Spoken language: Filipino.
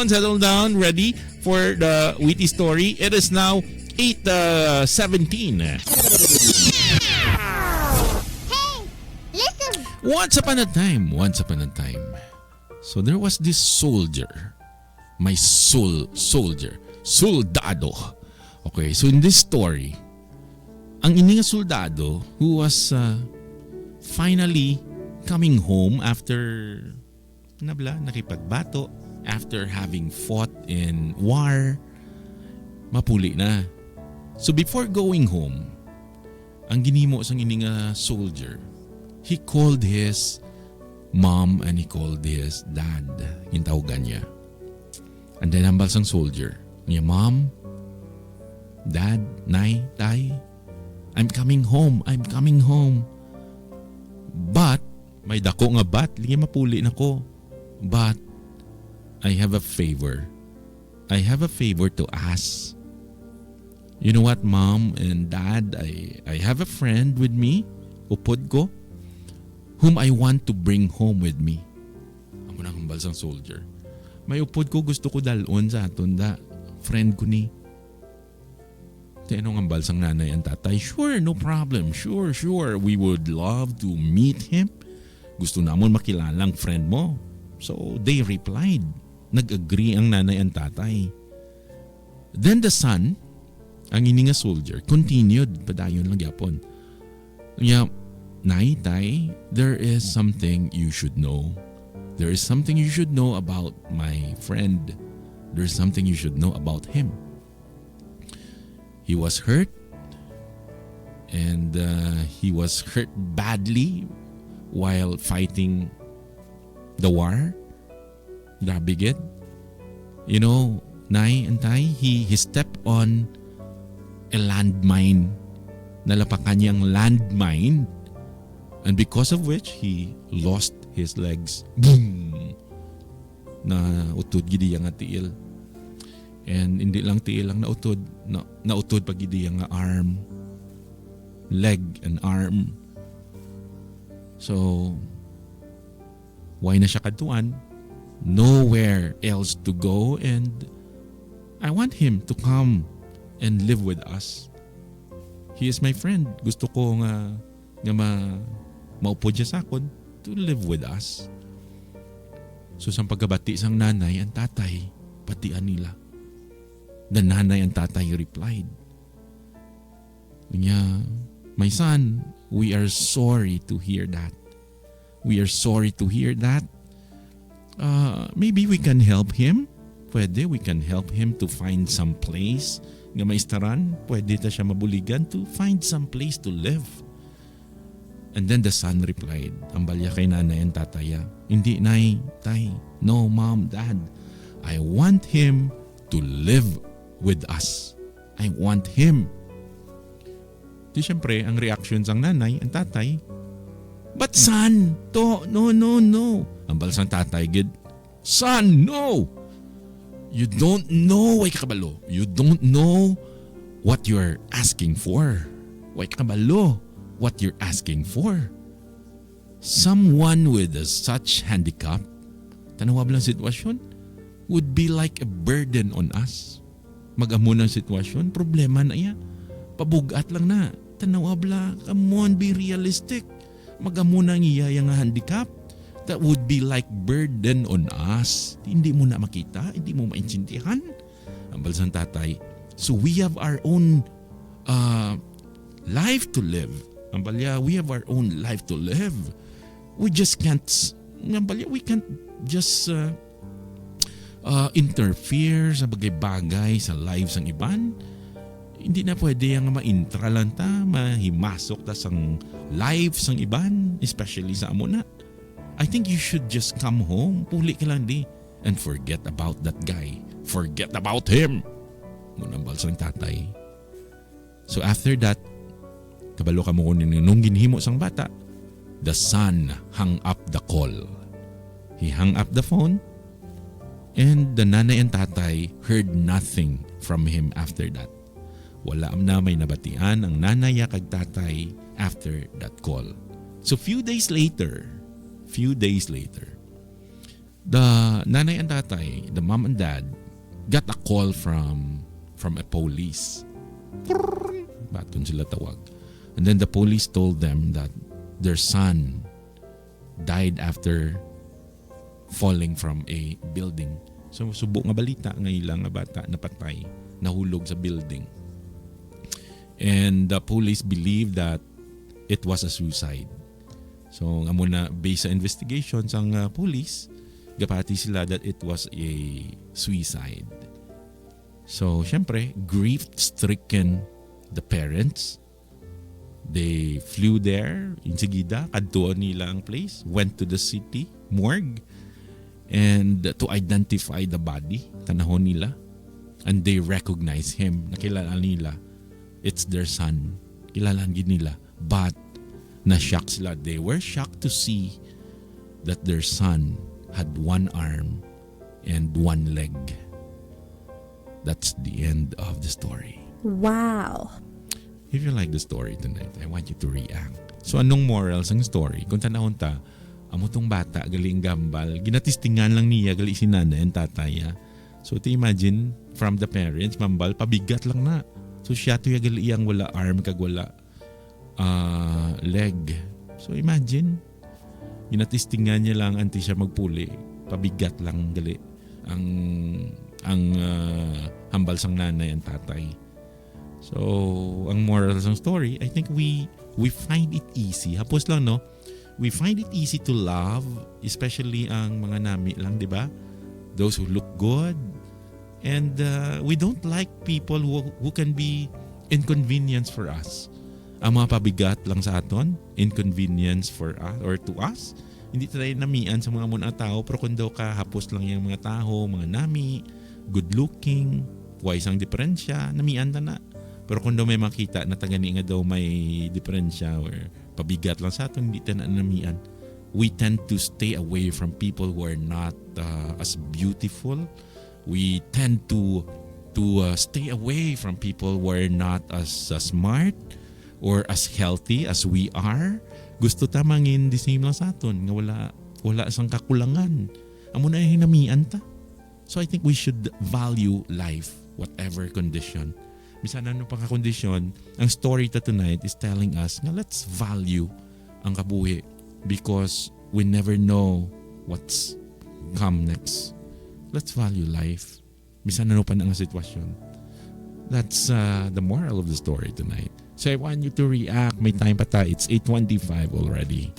settle down, ready for the witty story. It is now 8:17. Hey, listen. Once upon a time. So there was this soldier. My soldier. Soldado. Okay, so in this story, ang ini nga soldado who was finally coming home after nakipagbato, after having fought in war, mapuli na. So before going home, ang ginimo sang ini nga soldier, he called his mom and he called his dad. Gintawagan niya. And then hambal sang soldier, niya, Mom, Dad, Nay, Tay, I'm coming home. But, may dako nga bat, lingi mapuli na ko. But, I have a favor. I have a favor to ask. You know what, Mom and Dad, I have a friend with me, upod ko, whom I want to bring home with me. Amo na hambal sang soldier. May upod ko, gusto ko dalon sa aton da. Friend ko ni. Tinong hambal sang nanay ang tatay. Sure, no problem. Sure. We would love to meet him. Gusto namon makilalang friend mo. So they replied. Nag-agree ang nanay ang tatay. Then the son, ang ini nga soldier, continued. Padayon lang yapon. Yeah, Nay, Tay, there is something you should know. There is something you should know about my friend. There's something you should know about him. He was hurt. And he was hurt badly while fighting the war. Grabe gid. You know, Nay and Tay, he stepped on a landmine. Nalapakan niyang landmine. And because of which, he lost his legs. Boom! Na utod gidi yang tiil. And hindi lang tiil lang nautod. Nautod pag gidi yang arm. Leg and arm. So, why na siya kadtuan? Nowhere else to go, and I want him to come and live with us. He is my friend. Gusto ko nga maupod siya sa akon to live with us. So sa pagkabati sang nanay ang tatay, patian nila. The nanay and tatay replied, niya, my son, we are sorry to hear that. We are sorry to hear that. Maybe we can help him. Pwede, we can help him to find some place nga maistaran. Pwede ta siya mabuligan to find some place to live. And then the son replied, ang balya kay nanay and tataya, hindi, Nay, Tay, no, Mom, Dad, I want him to live with us. I want him. Di syempre, ang reaction sang nanay and tatay, but son, no. Ang balsang tatay, gid, son, no! You don't know, way kabalo. You don't know what you're asking for. Way kabalo. What you're asking for. Someone with such handicap, tanawab lang sitwasyon, would be like a burden on us. Mag-amo ng sitwasyon, problema na iya. Pabugat lang na. Tanawab lang, come on, be realistic. Mag-amo ng iya yung handicap. That would be like burden on us. Hindi mo na makita, hindi mo maintindihan. Ang balsang tatay, so we have our own life to live. Ang balya, we have our own life to live. We just can't, we can't just interfere sa bagay-bagay sa lives ng iban. Hindi na pwede yung ma-intra lang ta, mahimasok ta sang lives ng iban, especially sa amuna. I think you should just come home, puli ka lang di, and forget about that guy. Forget about him. Munang balsang tatay. So after that, kabalo ka mo kunin nung ginhimo sang bata, the son hung up the call. He hung up the phone, and the nanay and tatay heard nothing from him after that. Wala na may nabatian ang nanay kag tatay after that call. So few days later, The nanay and tatay, the mom and dad, got a call from a police. Baton sila tawag. And then the police told them that their son died after falling from a building. So subo nga balita nga ilang nga bata napatay, nahulog sa building. And the police believed that it was a suicide. So nga muna based sa investigations ang police, gapati sila that it was a suicide. So syempre, grief-stricken the parents. They flew there, insigida, kadtuan nila ang place, went to the city, morgue, and to identify the body, tanahon nila. And they recognize him, nakilala nila, it's their son. Kilalaan gid nila. But, na-shock sila. They were shocked to see that their son had one arm and one leg. That's the end of the story. Wow. If you like the story tonight, I want you to react. So anong morals ng story? Kung tanahon ta, amo tong bata galing gambal, ginatistingan lang niya gali si nanay and tatay. So to imagine from the parents, mambal pabigat lang na. So siya to gali iyang wala arm kag wala leg. So imagine, ginatistingan niya lang anti siya magpuli, pabigat lang gali ang hambal sang nanay and tatay. So, ang moral ng story, I think we find it easy. Hapos lang, no? We find it easy to love, especially ang mga nami lang, di ba? Those who look good. And we don't like people who can be inconvenience for us. Ang mga pabigat lang sa aton, inconvenience for us or to us. Hindi tayo namian sa mga muna tao, pero kung daw ka hapos lang yung mga tao, mga nami, good looking, wise ang diferensya, namian ta na. Pero kung daw may makita na tagani nga daw may diferensya or pabigat lang sa atin, hindi tayo na namian. We tend to stay away from people who are not as beautiful. We tend to stay away from people who are not as smart or as healthy as we are. Gusto tamangin the same lang sa atin nga wala sang kakulangan. Amo na hinamian ta. So I think we should value life, whatever condition. Bisan ano pang kondisyon, ang story ta tonight is telling us nga let's value ang kabuhi because we never know what's come next. Let's value life. Bisan ano pa ang sitwasyon. That's the moral of the story tonight. So I want you to react. May time pa ta. It's 8:25 already.